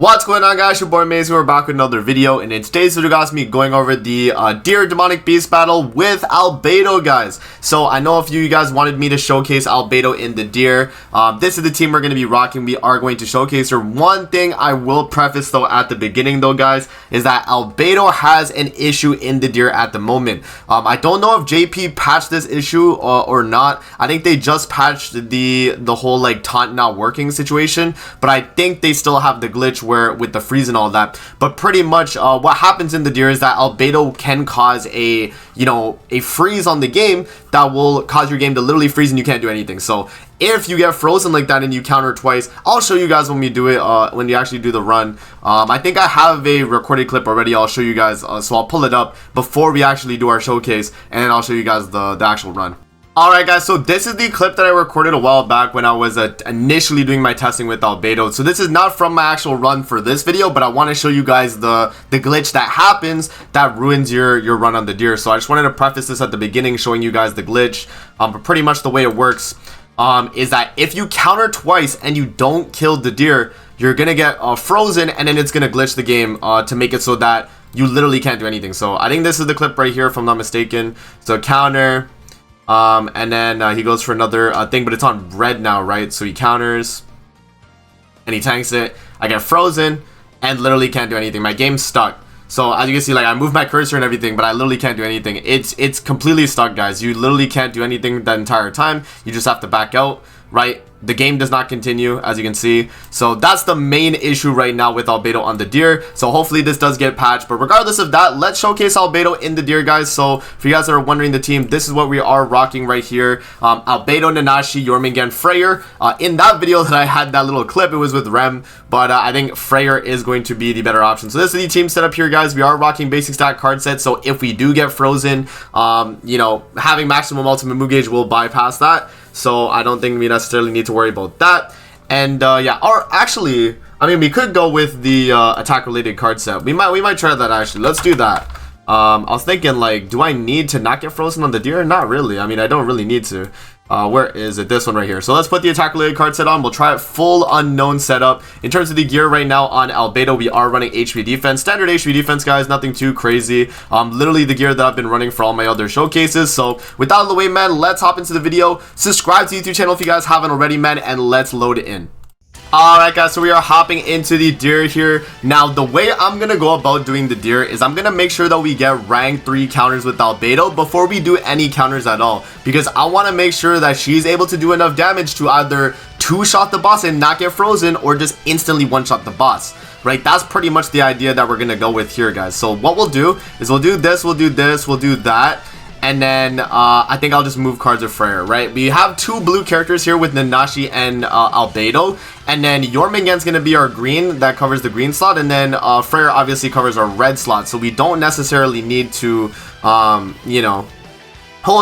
What's going on, guys? Your boy Maze. We're back with another video, and in today's video, guys, me going over the Deer Demonic Beast battle with Albedo, guys. So I know a few of you guys wanted me to showcase Albedo in the Deer. This is the team we're going to be rocking. We are going to showcase her. One thing I will preface though at the beginning though, guys, is that Albedo has an issue in the Deer at the moment. I don't know if JP patched this issue or not. I think they just patched the whole like taunt not working situation, but I think they still have the glitch where with the freeze and all that. But pretty much what happens in the Deer is that Albedo can cause a freeze on the game that will cause your game to literally freeze and you can't do anything. So if you get frozen like that and you counter twice, I'll show you guys when we do it, when you actually do the run. I think I have a recorded clip already. I'll show you guys, so I'll pull it up before we actually do our showcase, and then I'll show you guys the actual run. Alright, guys, so this is the clip that I recorded a while back when I was initially doing my testing with Albedo. So this is not from my actual run for this video, but I want to show you guys the glitch that happens that ruins your run on the Deer. So I just wanted to preface this at the beginning, showing you guys the glitch. But pretty much the way it works is that if you counter twice and you don't kill the Deer, you're gonna get frozen, and then it's gonna glitch the game to make it so that you literally can't do anything. So I think this is the clip right here, if I'm not mistaken. So counter. And then he goes for another thing, but it's on red now, right? So he counters and he tanks it. I get frozen and literally can't do anything. My game's stuck. So as you can see, like, I move my cursor and everything, but I literally can't do anything. It's completely stuck, guys. You literally can't do anything the entire time. You just have to back out, right? The game does not continue, as you can see. So that's the main issue right now with Albedo on the Deer. So hopefully this does get patched. But regardless of that, let's showcase Albedo in the Deer, guys. So for you guys that are wondering the team, this is what we are rocking right here. Albedo, Nanashi, Jormungand, Freyr. In that video that I had that little clip, it was with Rem. But I think Freyr is going to be the better option. So this is the team setup here, guys. We are rocking basic stat card set. So if we do get frozen, having maximum ultimate move gauge will bypass that. So I don't think we necessarily need to worry about that. And yeah, or actually, I mean, we could go with the attack related card set. We might try that actually. Let's do that. I was thinking, like, do I need to not get frozen on the Deer? Not really. I mean, I don't really need to. Where is it? This one right here. So let's put the attack related card set on. We'll try it full unknown setup. In terms of the gear right now on Albedo, we are running HP defense, standard HP defense, guys, nothing too crazy. Literally the gear that I've been running for all my other showcases. So with that out of the way, man, let's hop into the video. Subscribe to the YouTube channel if you guys haven't already, man, and let's load it in. Alright, guys, so we are hopping into the Deer here. Now, the way I'm gonna go about doing the Deer is I'm gonna make sure that we get rank 3 counters with Albedo before we do any counters at all, because I want to make sure that she's able to do enough damage to either 2-shot the boss and not get frozen, or just instantly 1-shot the boss, right? That's pretty much the idea that we're gonna go with here, guys. So what we'll do is we'll do this, we'll do this, we'll do that. And then I think I'll just move cards with Freyr, right? We have 2 blue characters here with Nanashi and Albedo. And then Jormungand's going to be our green that covers the green slot. And then Freyr obviously covers our red slot. So we don't necessarily need to, hold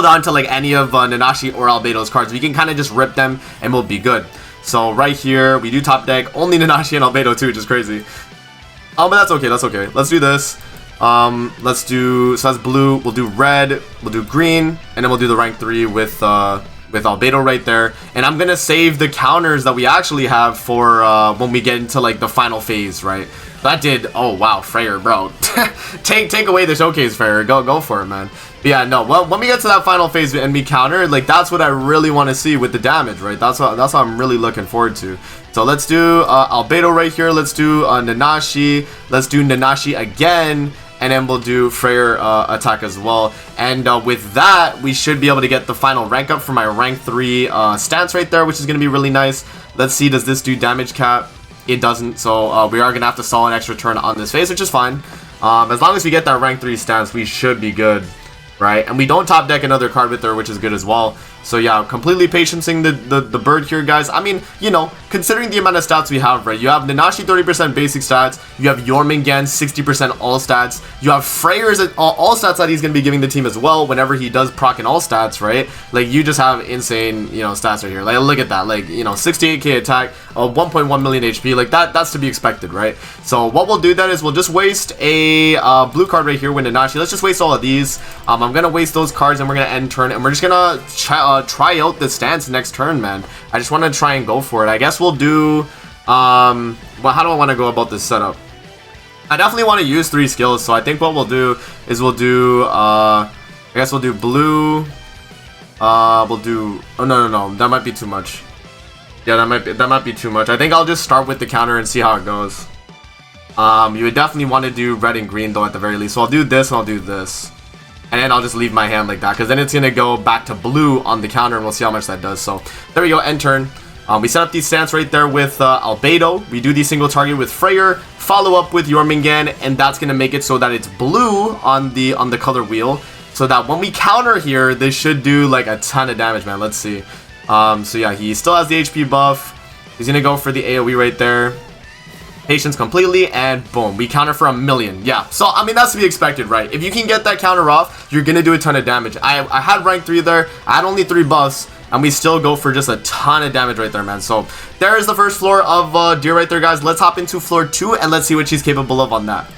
on to like any of Nanashi or Albedo's cards. We can kind of just rip them and we'll be good. So right here, we do top deck. Only Nanashi and Albedo too, which is crazy. But that's okay, that's okay. Let's do this. Let's do, so that's blue, we'll do red, we'll do green, and then we'll do the rank 3 with Albedo right there. And I'm gonna save the counters that we actually have for when we get into like the final phase, right? That did, oh wow, Freyr, bro. take away the showcase, Freyr. Go for it, man. But yeah, no, well, when we get to that final phase and we counter, like, that's what I really want to see with the damage, right? That's what I'm really looking forward to. So let's do Albedo right here. Let's do Nanashi. Let's do Nanashi again. And then we'll do Freyr attack as well. And with that, we should be able to get the final rank up for my rank 3 stance right there, which is going to be really nice. Let's see, does this do damage cap? It doesn't, so we are going to have to stall an extra turn on this phase, which is fine. As long as we get that rank 3 stance, we should be good, right? And we don't top deck another card with her, which is good as well. So yeah, completely patiencing the bird here, guys. I mean, considering the amount of stats we have, right? You have Nanashi 30% basic stats. You have Jormungand 60% all stats. You have Freyr's all stats that he's going to be giving the team as well whenever he does proc in all stats, right? Like, you just have insane, stats right here. Like, look at that. Like, 68k attack, 1.1 million HP. Like, that's to be expected, right? So what we'll do then is we'll just waste a blue card right here with Nanashi. Let's just waste all of these. I'm going to waste those cards and we're going to end turn. And we're just going to try out the stance next turn, man. I just want to try and go for it. I guess we'll do Well, how do I want to go about this setup? I definitely want to use 3 skills, so I think what we'll do is we'll do, I guess we'll do blue, we'll do, oh no, that might be too much. Yeah, that might be too much. I think I'll just start with the counter and see how it goes. You would definitely want to do red and green though at the very least, so I'll do this and I'll do this. And then I'll just leave my hand like that, because then it's going to go back to blue on the counter, and we'll see how much that does. So, there we go, end turn. We set up these stance right there with Albedo. We do the single target with Freyr, follow up with Jormungand, and that's going to make it so that it's blue on the color wheel. So that when we counter here, this should do like a ton of damage, man. Let's see. So yeah, he still has the HP buff. He's going to go for the AoE right there. Patience completely, and boom, we counter for 1,000,000. Yeah, so I mean that's to be expected, right? If you can get that counter off, you're gonna do a ton of damage. I had rank 3 there, I had only 3 buffs, and we still go for just a ton of damage right there, man. So there is the first floor of Deer right there, guys. Let's hop into floor 2 and let's see what she's capable of on that.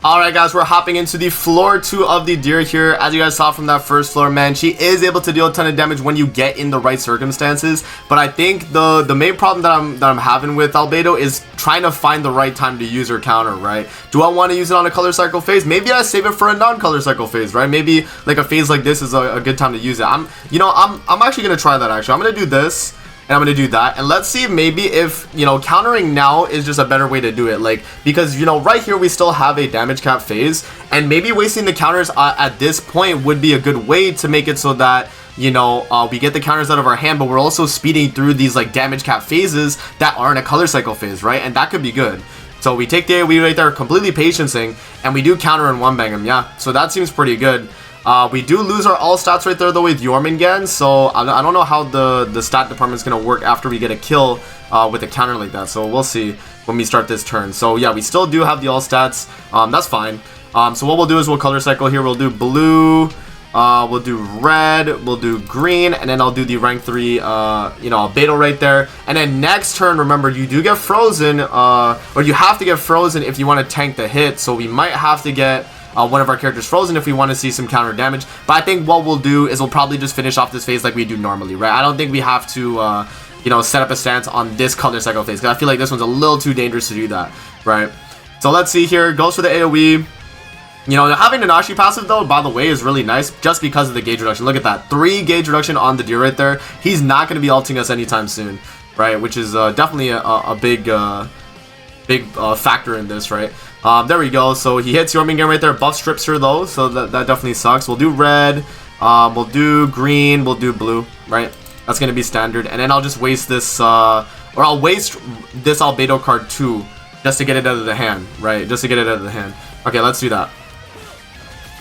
Alright guys, we're hopping into the floor 2 of the Deer here. As you guys saw from that first floor, man, she is able to deal a ton of damage when you get in the right circumstances. But I think the main problem that I'm having with Albedo is trying to find the right time to use her counter, right? Do I want to use it on a color cycle phase? Maybe I save it for a non-color cycle phase, right? Maybe like a phase like this is a good time to use it. I'm actually gonna try that actually. I'm gonna do this. And I'm going to do that. And let's see maybe if, countering now is just a better way to do it. Like, because, right here we still have a damage cap phase. And maybe wasting the counters at this point would be a good way to make it so that, we get the counters out of our hand. But we're also speeding through these, like, damage cap phases that aren't a color cycle phase, right? And that could be good. So we take the AoE right there, completely patiencing. And we do counter and one-bang him, yeah. So that seems pretty good. We do lose our all stats right there though with Jormungand, so I don't know how the stat department is going to work after we get a kill with a counter like that, so we'll see when we start this turn. So yeah, we still do have the all stats, that's fine. So what we'll do is we'll color cycle here, we'll do blue, we'll do red, we'll do green, and then I'll do the rank 3, Albedo right there. And then next turn, remember, you do get frozen, or you have to get frozen if you want to tank the hit, so we might have to get one of our characters frozen if we want to see some counter damage. But I think what we'll do is we'll probably just finish off this phase like we do normally, right? I don't think we have to, set up a stance on this color cycle phase, because I feel like this one's a little too dangerous to do that, right? So let's see here. Goes for the AoE. Having the Nashi passive, though, by the way, is really nice just because of the gauge reduction. Look at that. 3 gauge reduction on the Deer right there. He's not going to be ulting us anytime soon, right? Which is definitely a big factor in this, right? There we go. So he hits Jormungand right there. Buff strips her though, so that definitely sucks. We'll do red, we'll do green, we'll do blue, right? That's gonna be standard. And then I'll just waste this, or I'll waste this Albedo card too, just to get it out of the hand, right? Just to get it out of the hand. Okay, let's do that.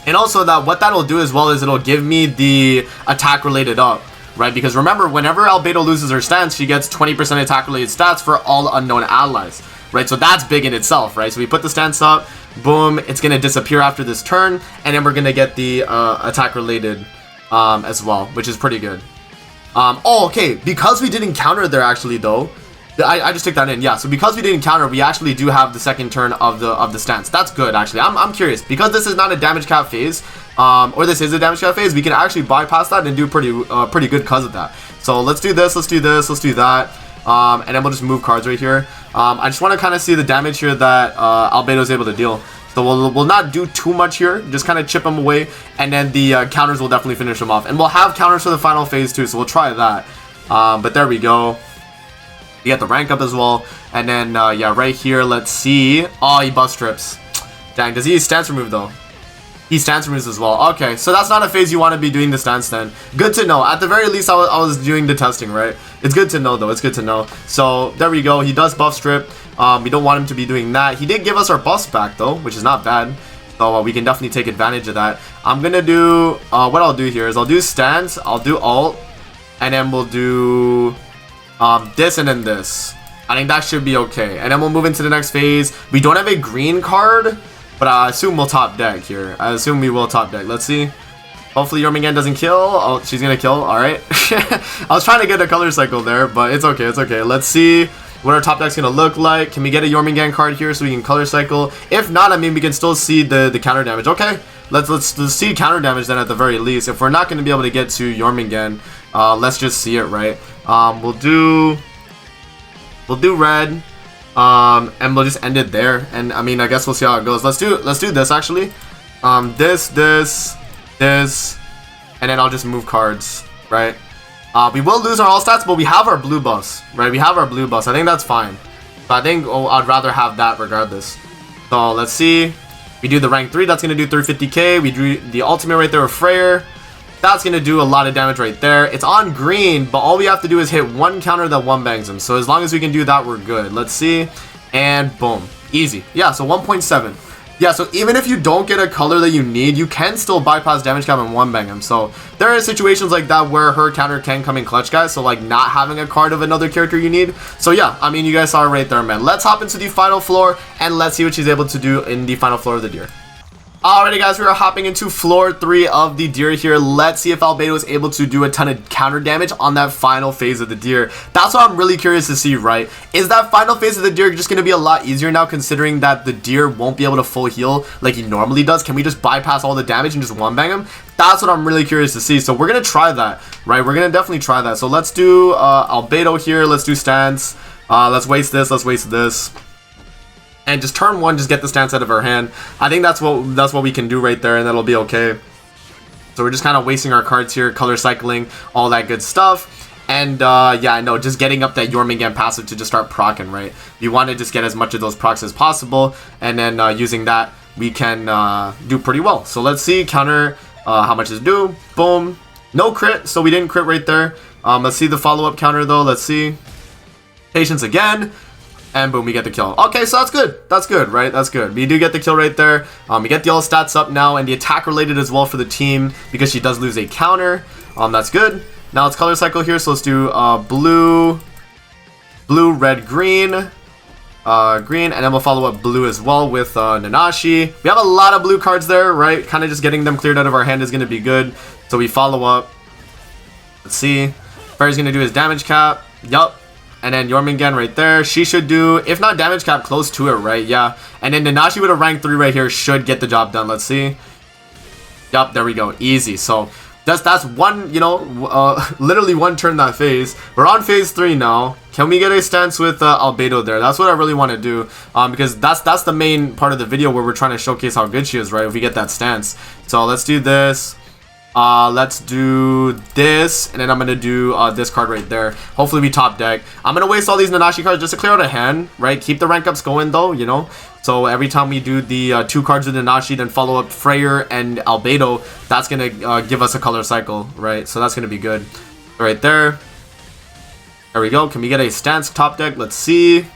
And also what that'll do as well is it'll give me the attack related up, right? Because remember, whenever Albedo loses her stance, she gets 20% attack related stats for all unknown allies. Right, so that's big in itself, right? So we put the stance up, boom, it's going to disappear after this turn, and then we're going to get the attack related as well, which is pretty good. Okay, because we didn't counter there actually though, I just took that in, yeah, so because we didn't counter, we actually do have the second turn of the stance. That's good actually. I'm curious, because this is not a damage cap phase, or this is a damage cap phase, we can actually bypass that and do pretty good because of that. So let's do this, let's do this, let's do that. And then we'll just move cards right here. I just want to kind of see the damage here that Albedo is able to deal. So we'll not do too much here, just kind of chip him away, and then the counters will definitely finish him off. And we'll have counters for the final phase too, so we'll try that. But there we go. You get the rank up as well. And then, yeah, right here, let's see. Oh, he buff strips. Dang, does he stance remove though? He stance removes as well. Okay, so that's not a phase you want to be doing the stance then. Good to know. At the very least, I was doing the testing, right? It's good to know though. It's good to know. So there we go. He does buff strip. We don't want him to be doing that. He did give us our buffs back though, which is not bad. So we can definitely take advantage of that. I'm gonna do what I'll do here is I'll do stance, I'll do alt, and then we'll do this and then this. I think that should be okay. And then we'll move into the next phase. We don't have a green card, but I assume we'll top deck here. I assume we will top deck. Let's see. Hopefully Jormungand doesn't kill. Oh, she's gonna kill. Alright. I was trying to get a color cycle there, but it's okay. It's okay. Let's see what our top deck's gonna look like. Can we get a Jormungand card here so we can color cycle? If not, I mean, we can still see the counter damage. Okay. Let's see counter damage then at the very least. If we're not gonna be able to get to Jormungand, let's just see it, right? We'll do We'll do red. And we'll just end it there. And I mean, I guess we'll see how it goes. Let's do this actually. This, and then I'll just move cards, right? We will lose our all stats, but we have our blue buffs, right? We have our blue buffs. I think that's fine. But I think I'd rather have that regardless. So let's see. We do the rank 3. That's gonna do 350k. We do the ultimate right there with Freyr. That's gonna do a lot of damage right there. It's on green, but all we have to do is hit one counter that one bangs him. So as long as we can do that, we're good. Let's see. And boom. Easy. Yeah, so 1.7. Yeah, so even if you don't get a color that you need, you can still bypass damage cap and one bang him. So there are situations like that where her counter can come in clutch, guys. So like not having a card of another character you need. So yeah, I mean, you guys saw it right there, man. Let's hop into the final floor and let's see what she's able to do in the final floor of the Deer. Alrighty guys, we are hopping into floor 3 of the Deer here. Let's see if Albedo is able to do a ton of counter damage on that final phase of the Deer. That's what I'm really curious to see, right? Is that final phase of the Deer just going to be a lot easier now, considering that the Deer won't be able to full heal like he normally does? Can we just bypass all the damage and just one bang him? That's what I'm really curious to see. So we're going to try that, right? We're going to definitely try that. So let's do Albedo here. Let's do stance. Let's waste this. Let's waste this. And just turn 1, just get the stance out of her hand. I think that's what we can do right there, and that'll be okay. So we're just kind of wasting our cards here, color cycling, all that good stuff. And yeah, I know, just getting up that Jormungand passive to just start proccing, right? You want to just get as much of those procs as possible, and then using that, we can do pretty well. So let's see, counter, how much is due? Boom. No crit, so we didn't crit right there. Let's see the follow-up counter though. Let's see. Patience again. And boom, we get the kill. Okay, so that's good. That's good, right? That's good. We do get the kill right there. We get the all stats up now, and the attack related as well for the team because she does lose a counter. That's good. Now let's color cycle here. So let's do blue, red, green, green, and then we'll follow up blue as well with Nanashi. We have a lot of blue cards there, right? Kind of just getting them cleared out of our hand is going to be good. So we follow up. Let's see. Fairy's going to do his damage cap. Yup. And then Jormungand right there. She should do, if not damage cap, close to it, right? Yeah. And then Nanashi with a rank 3 right here should get the job done. Let's see. Yup, there we go. Easy. So that's one, you know, literally one turn that phase. We're on phase 3 now. Can we get a stance with Albedo there? That's what I really want to do, because that's the main part of the video where we're trying to showcase how good she is, right? If we get that stance. So let's do this. Let's do this, and then I'm gonna do this card right there. Hopefully we top deck. I'm gonna waste all these Nanashi cards just to clear out a hand, right? Keep the rank ups going though, you know. So every time we do the 2 cards with Nanashi, then follow up Freyr and Albedo, that's gonna give us a color cycle, right? So that's gonna be good. Right there. There we go. Can we get a stance top deck? Let's see.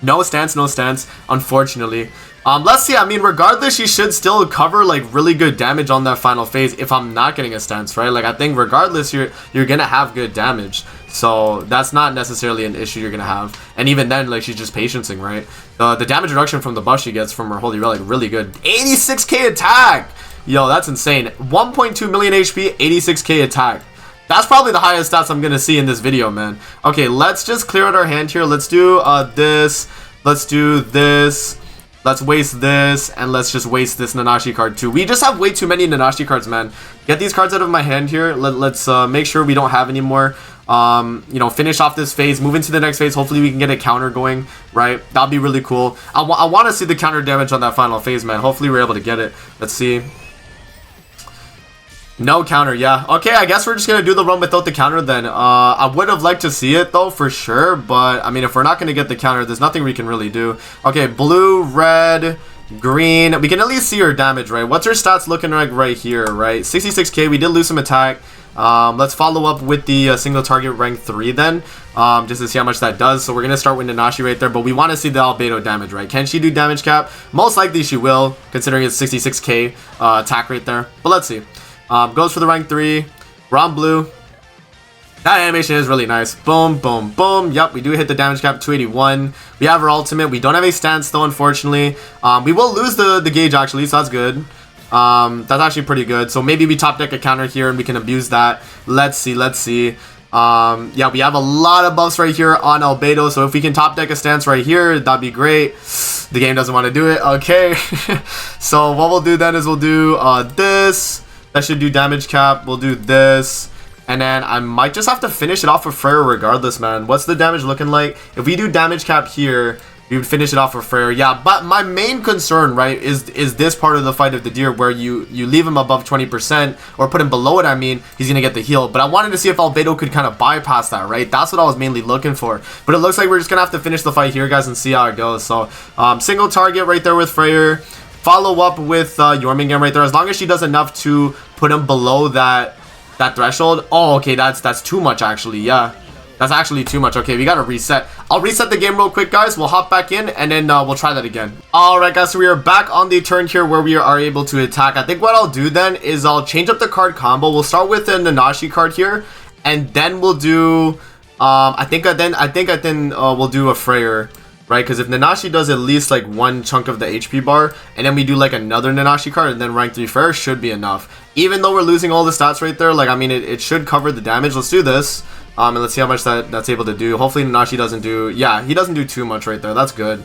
No stance, no stance, unfortunately. Let's see. I mean, regardless, she should still cover like really good damage on that final phase if I'm not getting a stance, right? Like I think regardless, you're gonna have good damage, so that's not necessarily an issue you're gonna have. And even then, like she's just patiencing, right? The damage reduction from the buff she gets from her Holy Relic, really good. 86k attack, yo, that's insane. 1.2 million HP, 86k attack. That's probably the highest stats I'm gonna see in this video, man. Okay, let's just clear out our hand here. Let's do this. Let's do this. Let's waste this, and let's just waste this Nanashi card too. We just have way too many Nanashi cards, man. Get these cards out of my hand here. Let's make sure we don't have any more. You know, finish off this phase, move into the next phase. Hopefully we can get a counter going, right? That'll be really cool. I want to see the counter damage on that final phase, man. Hopefully we're able to get it. Let's see. No counter, yeah. Okay, I guess we're just going to do the run without the counter then. I would have liked to see it though, for sure. But, I mean, if we're not going to get the counter, there's nothing we can really do. Okay, blue, red, green. We can at least see her damage, right? What's her stats looking like right here, right? 66k. We did lose some attack. Let's follow up with the single target rank 3 then, just to see how much that does. So we're going to start with Nanashi right there, but we want to see the Albedo damage, right? Can she do damage cap? Most likely she will, considering it's 66k attack right there. But let's see. Goes for the rank 3. We're on blue. That animation is really nice. Boom, boom, boom. Yep, we do hit the damage cap, 281. We have our ultimate. We don't have a stance though, unfortunately. We will lose the gauge actually, so that's good. That's actually pretty good. So maybe we top deck a counter here and we can abuse that. Let's see, let's see. Yeah, we have a lot of buffs right here on Albedo, so if we can top deck a stance right here, that'd be great. The game doesn't want to do it. Okay. So what we'll do then is we'll do this. That should do damage cap. We'll do this. And then I might just have to finish it off with Freyr regardless, man. What's the damage looking like? If we do damage cap here, we would finish it off with Freyr. Yeah, but my main concern, right, is this part of the fight of the deer where you leave him above 20% or put him below it. I mean, he's going to get the heal. But I wanted to see if Albedo could kind of bypass that, right? That's what I was mainly looking for. But it looks like we're just going to have to finish the fight here, guys, and see how it goes. So, single target right there with Freyr. Follow up with Jormungand right there. As long as she does enough to put him below that threshold. Oh, okay, that's too much, actually. Yeah. That's actually too much. Okay, we gotta reset. I'll reset the game real quick, guys. We'll hop back in, and then we'll try that again. Alright, guys, so we are back on the turn here where we are able to attack. I think what I'll do then is I'll change up the card combo. We'll start with the Nanashi card here, and then we'll do... I think we'll do a Freyr, right? Because if Nanashi does at least like one chunk of the HP bar, and then we do like another Nanashi card, and then rank 3 Freyr should be enough. Even though we're losing all the stats right there, like, I mean, it should cover the damage. Let's do this. And let's see how much that's able to do. Hopefully Nanashi doesn't do... Yeah, he doesn't do too much right there. That's good.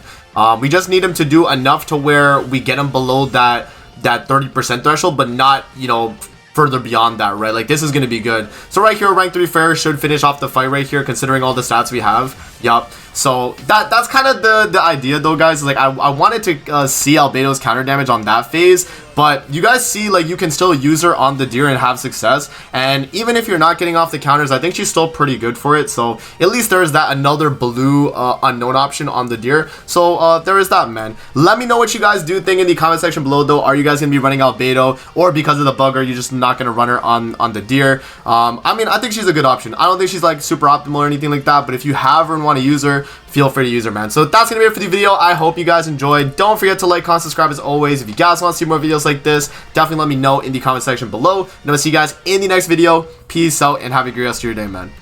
We just need him to do enough to where we get him below that 30% threshold, but not, you know, further beyond that, right? Like, this is going to be good. So right here, rank 3 Freyr should finish off the fight right here, considering all the stats we have. Yup. So that's kind of the idea, though, guys. Like, I wanted to see Albedo's counter damage on that phase, but you guys see, like, you can still use her on the deer and have success. And even if you're not getting off the counters, I think she's still pretty good for it. So at least there is that another blue unknown option on the deer. So there is that, man. Let me know what you guys do think in the comment section below, though. Are you guys gonna be running Albedo, or because of the bug, are you just not gonna run her on the deer? I mean, I think she's a good option. I don't think she's like super optimal or anything like that, but if you have her and want to use her, feel free to use her, man. So that's gonna be it for the video. I hope you guys enjoyed. Don't forget to like, comment, subscribe as always. If you guys want to see more videos like this, definitely let me know in the comment section below, and I'll see you guys in the next video. Peace out and have a great rest of your day, man.